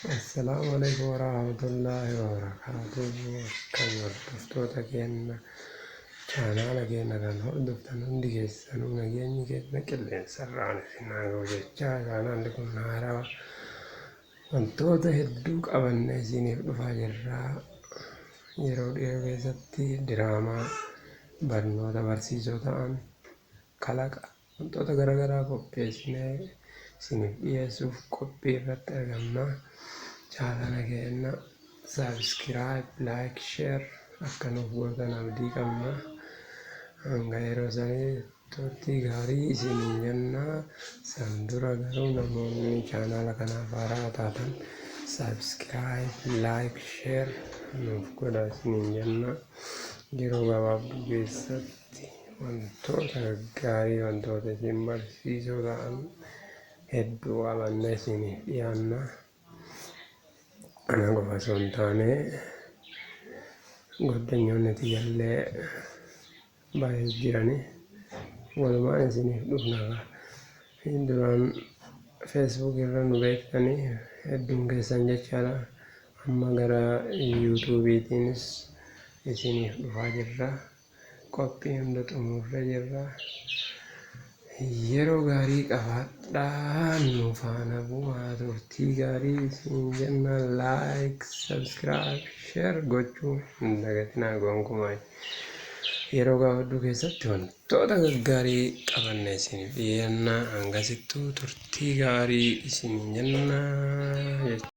Assalamualaikum warahmatullahi wabarakatuh. Kan hordoftoota keenya chaanaala keenya kan hordoftan hundi keessanuu nageenyi keenya qilleensarraan isin haa ga'u jechaa chaanaalli kun haarawaa wantoota hedduu qabannee isiniif dhufaa jirra. Yeroo dhiyoo keessatti diraamaa barnoota barsiisoo ta'an kalaqa wantoota garaagaraa qopheessinee isiniif dhiyeessuuf qophii irratti argamna. Chaanaala keenya subscribe, like, share akka nuuf gootan abdii qabna. Hanga yeroo sanii turtii gaarii isiniin jenna. San dura garuu namoonni chaanaala kanaaf haaraa taatan subscribe, like, share nuuf godhaa isiniin jenna. Yeroo gabaabduu keessatti wantoota gaarii wantoota isin barsiisoo ta'an hedduu qabannee isiniif dhiyaanna. Ana qofa osoo hin taane goddanyoonni tiyyaallee baay'ee jirani walumaan isiniif dhufna. Duraan Facebook irra nu beektanii hedduun keessan jechaadha. Amma gara YouTubeetiinis isiniif dhufaa jirra. Qophii hunda xumurree jirra. Yeroo gaarii qabaadhaa nu faana bu'aa turtii gaarii isin jenna. Like, subscribe, share gochuu hin dagatinaa gonkumaa. Yeroo gabaabduu keessatti wantoota gaggaarii qabannee isiniif dhiyeessina. Hangasittuu turtii gaarii isin jenna.